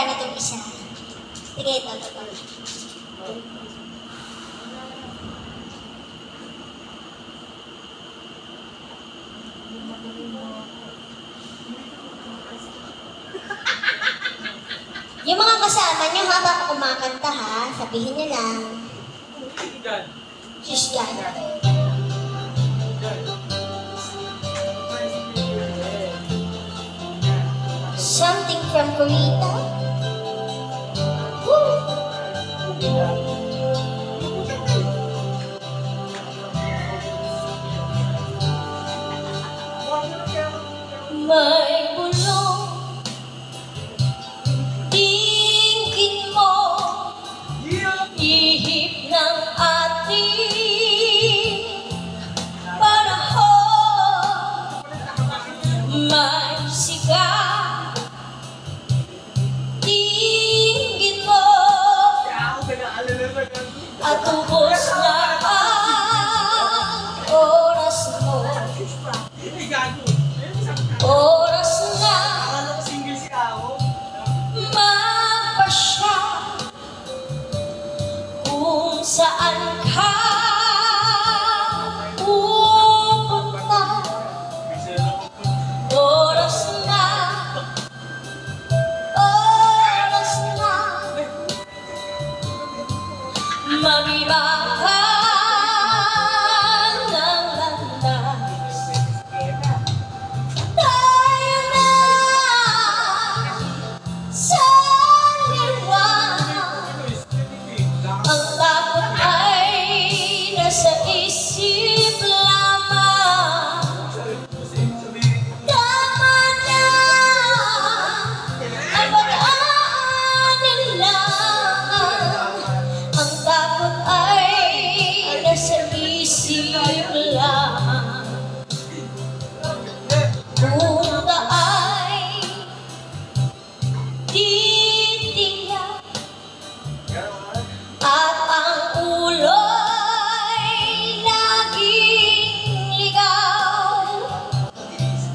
sana itong isa. Sige, ito. Yung mga kasama nyo ha, baka kumakanta ha, sabihin nyo lang. Shishgan. Something from Korea. Woo! May bulong tingin mo, ihip ng ating panahon. May sigaw tingin mo, at ubos na ang oras mo. Oras na mapasya kung saan ka pupunta. Oras na mag-iba ka ng landas. Tayo na sa liwanag. Ang takot ay nasa isip lamang. Tama na ang pag-aanin lang. Ang takot ay nasa isip lang. Punta ay titiyak at ang ulo ay laging ligaw.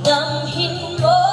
Damhin mo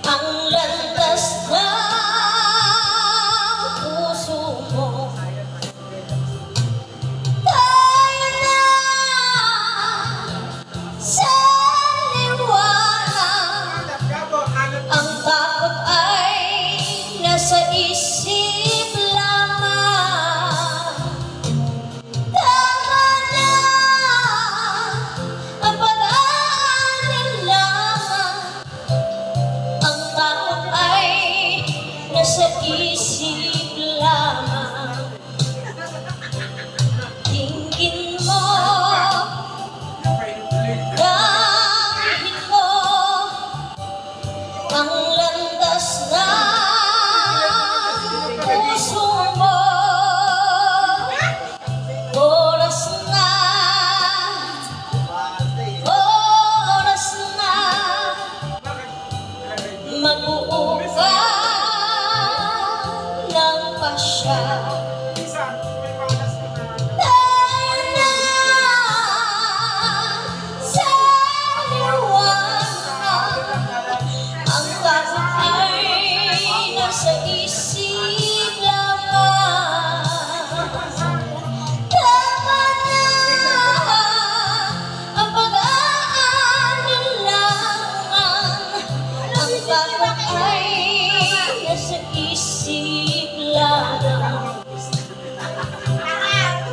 ang landas ng puso mo. Tayo na sa liwanag. Ang takot ay nasa isip lamang. Tama na ang pag-aanin lamang. Ang takot ay nasa isip lamang. Tingin mo, damhin mo ang landas ng puso mo. Oras na mag-uong ka ng pasya. Tayo na sa liwanag. Ang takot ay nasa isip lamang. Tama na ang pag-aanin lang. Ang takot ay nasa isip lamang.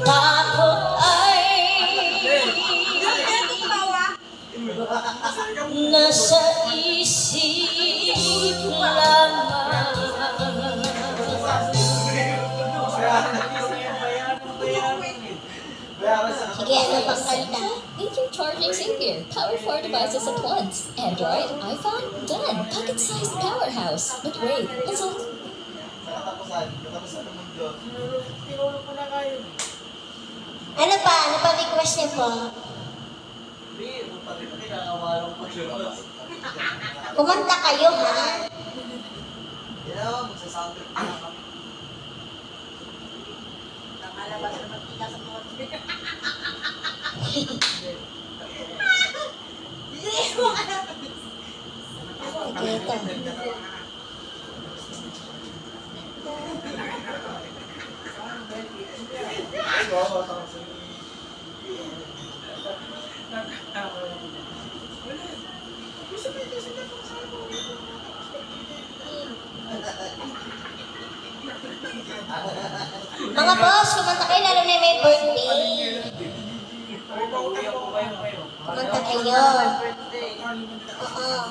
Takot ay nasa isip lamang. Sige, ano pang kanta? Get your charging sync gear. Power 4 devices at once. Android, iPhone, done. Pocket-sized powerhouse. But wait, let's all... Ano pa? Ano pa request niyo po? Kumanta kayo ha? Mga boss, kumanta kayo lalo na may birthday. Kumanta kayo. Oo.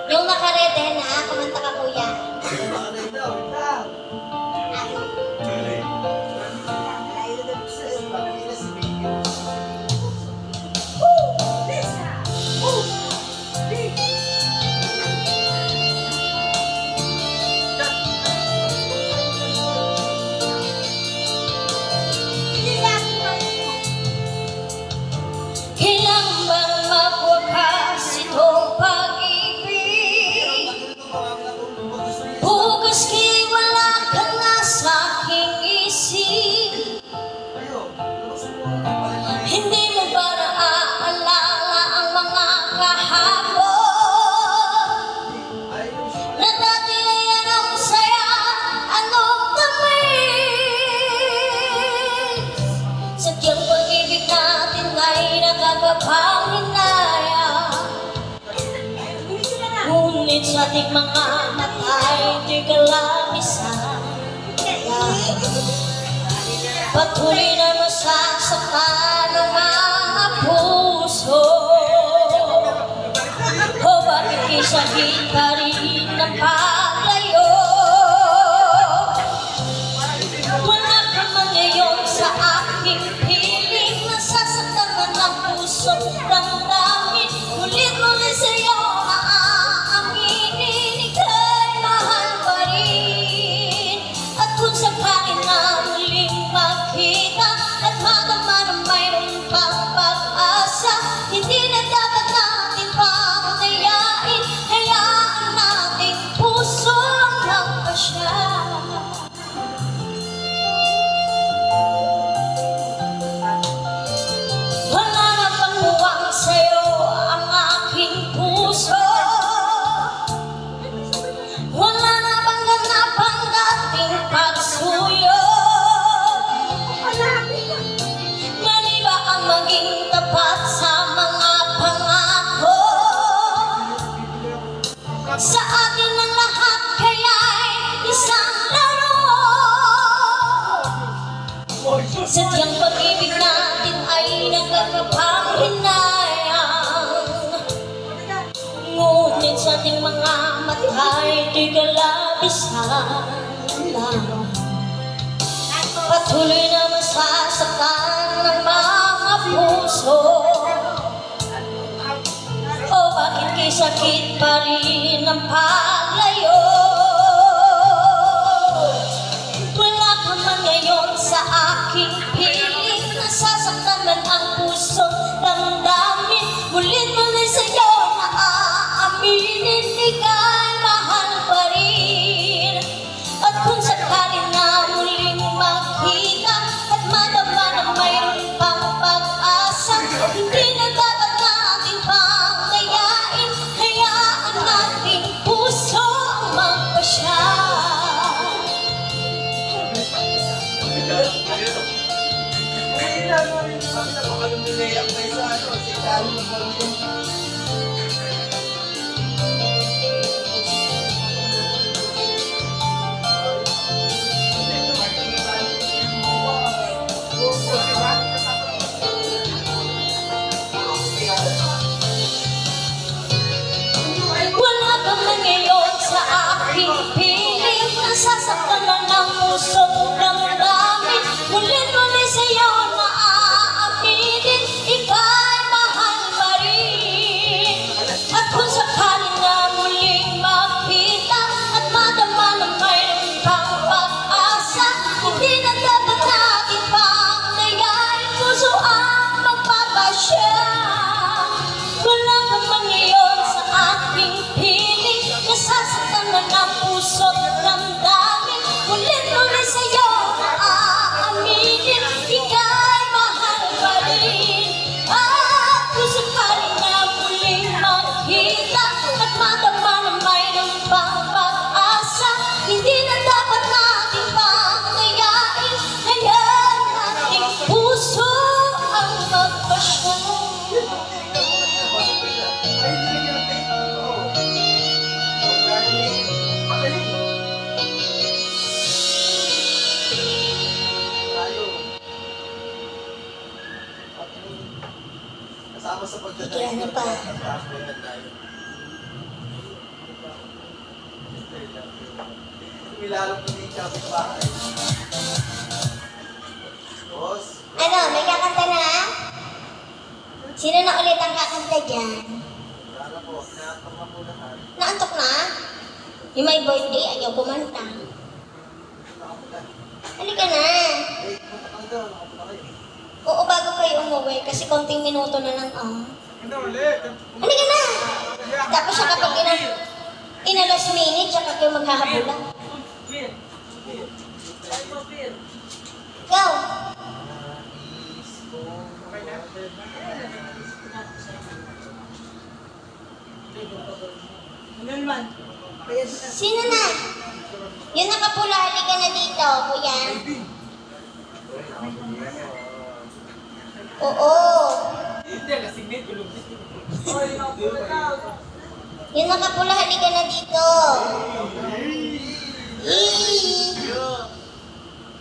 Yung nakarete na, kumanta ka kuya. Kailang bang magwakas itong pag-ibig? Bukas kay wala ka na sa aking isip. Hindi mo ba naaalala ang mga kahapon? Na dati ay anong saya, anong tamis. Sadyang pag-ibig natin ay nakakapanghinayang. Ngunit sa ating mga matay, di kalamisan. Patuloy na masasaktan ang mga puso. O bakit kisahit pa rin ang paglayo? Wala ka man ngayon sa aking piling. Nasasaktan man ang puso't damdamin. Ulit-ulit sa'yo aaminin, ika'y mahal pa rin. At kung sakaling na muling makita at madama na mayroon pang pag-asa, hindi na dapat natin pang dayain. Hayaan nating puso ang magpasya. Wala na bang buwang sa'yo ang aking puso? Wala na bang ganap ang dating pagsuyo? Mali ba ang maging tapat sa mga pangako? Sa atin ang lahat kaya'y isang laro. Sadyang pag-ibig natin ay nakakapanghinayang. Ngunit sa ating mga matay, di kalamisan lang. Patuloy na masasaktan ng mga puso. O bakit kay sakit pa rin ang paglayo? Wala ka man ngayon sa aking piling. Nasasaktan man ang puso't damdamin. Mulit-mulit sa'yo na aaminin, ika'y mahal pa rin. At kung sakaling na muling makita at madama na mayroon pang pag-asa, hindi na dapat natin pang dayain. Hayaan nating puso ang magpasya. Wala ka man ngayon sa aking piling. Nasasaktan na ng puso't damdamin. Mulit-mulit sa'yo na aaminin, ika'y mahal pa rin. At kung sakaling na muling makita at madama na mayroon pang pag-asa, hindi na dapat natin pang dayain. Puso ang magpapasya. Wala ka man ngayon sa aking piling. Nasasaktan na ng puso't damdamin. Ulit-ulit sa'yo na aaminin, ika'y mahal pa rin. At kung sakaling na muling Milalong po din siya sa bahay. Boss. Ano, may kakanta na? Sino na ulit ang kakanta dyan? Wala po. Naantok na po lahat. Naantok na? Yung may birthday, ayaw kumanta. Halika na. Eh, punta ka daw. Nakapunta kayo. Oo, bago kayo umuwi, kasi konting minuto na lang, Halika na. Tapos siya kapag inalas minute, siya kayo maghahabulan. Go. Sino na? Yung nakapula, halika na dito, kuya. Oo. Yung nakapula, halika na dito.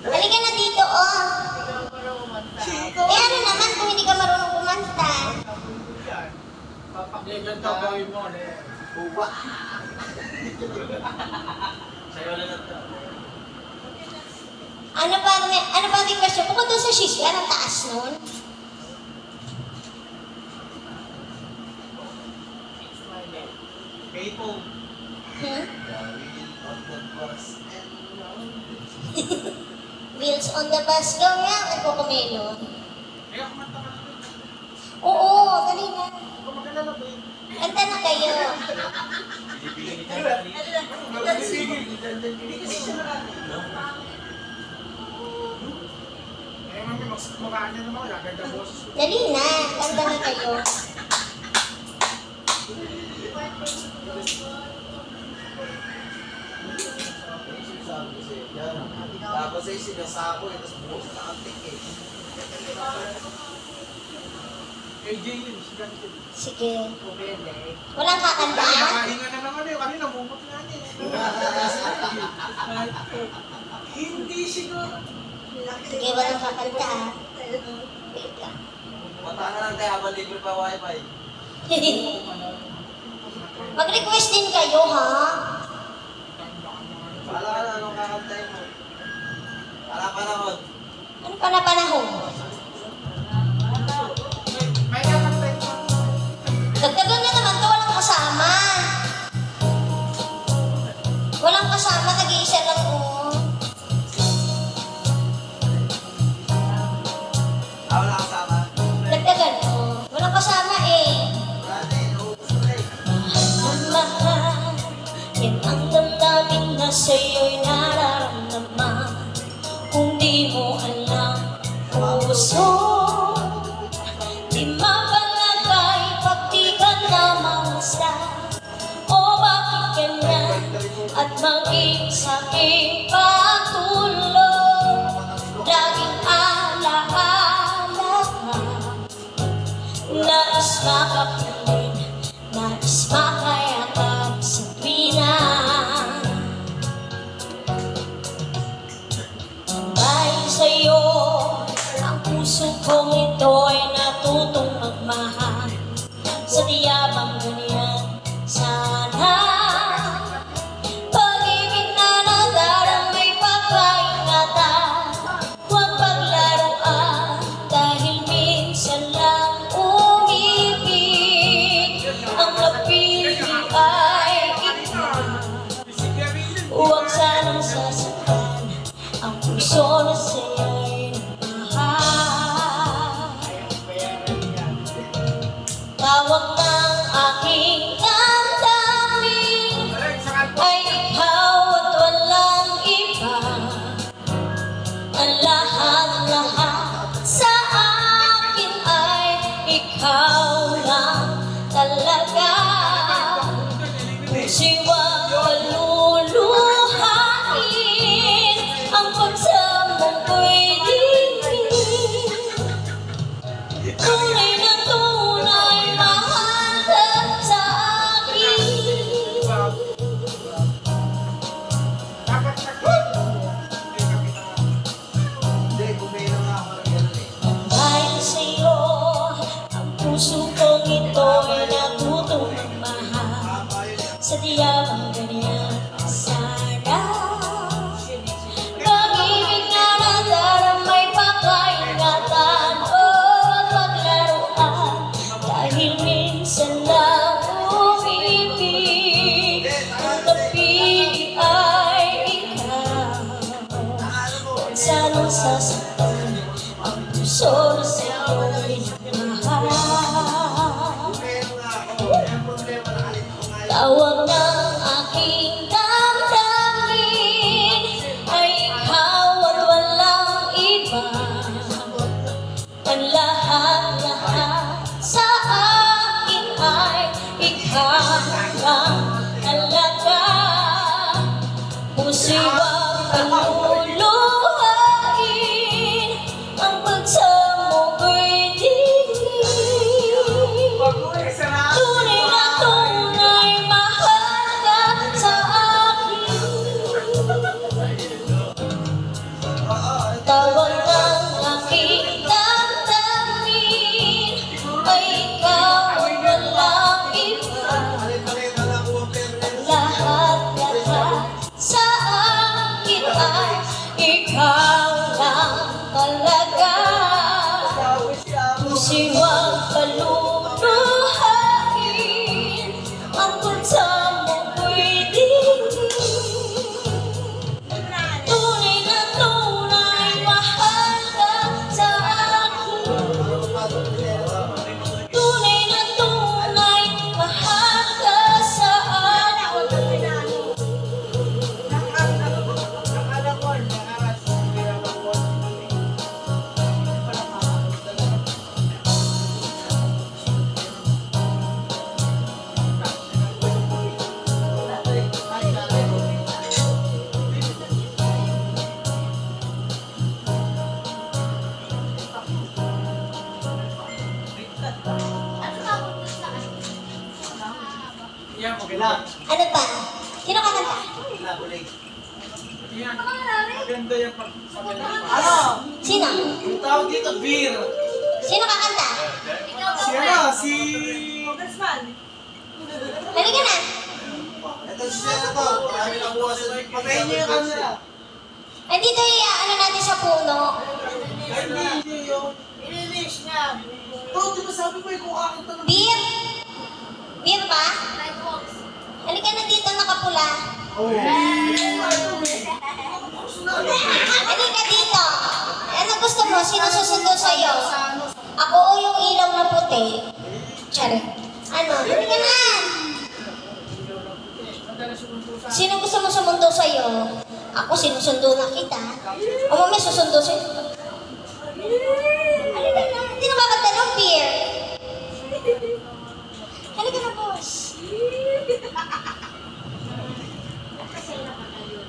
Halika na dito, oh. Eh ano naman kung hindi ka marunong kumanta? Uwa. Ano pa ang question? Bukod doon sa shisya, ang taas nun. Faithful. Wheels on the bus go round at Cocomelon. Oo, dali na. Kanta na kayo. Dali na, kanta na kayo. Tapos ay sinasako eh, tapos buhos na antik eh. Sige. Walang kakanta? Nakahinga na naman eh, kanina mumot nga niya eh. Hindi siguro. Sige, walang kakanta ah. Wait lang. Punta ka lang tayo habang libre pa wifi. Mag-request din kayo, ha? Wala ka na, anong kakantayin mo? Wala panahon. Ano pa na panahon? May kakantay mo. Dagdagan na naman to, walang kasama. Walang kasama, nag-iisa lang oh. Wala kasama. Dagdagan mo. Walang kasama eh. Wala din, naubos ko na eh. Mahal, yan ang damdamin na sa'yo'y nararamdaman. Kung di mo alam, puso, di mapalagay pag di ka na mamasdan. O bakit ganyan at maging sa aking pagtulog? Laging alaala ka, nais makapiling, nais makayakap sa tuwina. Dahil sa'yo, ang puso kong ito ay natutong magmahal. Sa diyabang ganyan, sana pag-ibig na nadaramay pagpaingatan. Huwag paglaruan dahil minsan lang umibig. problema na alit ko ngayon. Tawag ng aking damdamin ay ikaw at walang iba. Ang lahat-lahat sa akin ay ikaw lang talaga. Musiwang paluluhain ang pagsamo ko'y digin. Tunay na tunay, mahal ka sa akin. Tawag ng aking damdamin ay ikaw at walang iba. Lahat-lahat sa akin ay ikaw lang talaga. Musiwang paluluhain ang pagsamo ko'y digin. Tunay na tunay, mahal ka sa akin. Tunay na tunay, mahal ka sa akin. Yan, okay lang. Ano pa? Sino kakanta? Yan. Maganda yung Ano? Sino? Yung tawag dito, beer. Sino kakanta? Si Halika na. Ito si Senator. Marami na buwas. Patayin niyo yung camera. Andito yung ano natin sa puno. Hindi yung ililis niya. Ito, di ba sabi mo yung kakanta ng Beer? Beer ba? Halika na dito, nakapula. Halika dito. Ano gusto mo? Sino susundo sa'yo? Ako o yung ilaw na puti? Tsari. Ano? Halika na. Sino gusto mo sumundo sa'yo? Ako, sinusundo na kita. O mami, susundo sa'yo. Halika na. Hindi na kakanta ng beer. Halika na, boss.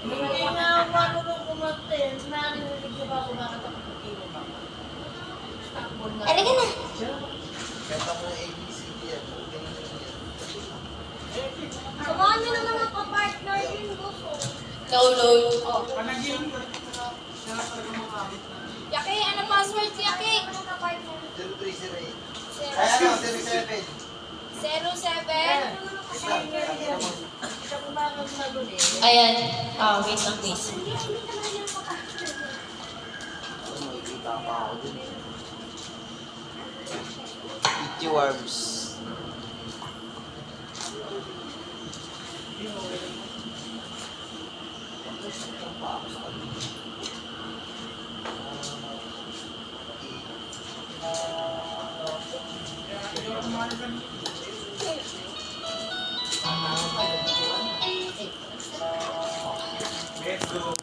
Hindi na marunong kumatin. Narinig ko ba kumakanta ko pag-iwan ba? Halika na. Kanta mo yung ABCD yan. Samahan niyo naman ang kapartner yun, gusto. Download. Panagin. Yaki, ano password ko, Yaki? 0308. Ay, ano? 07. 07. Ayan. Wait lang, please. Makikita pa ako dun. Itchy worms. Let's go.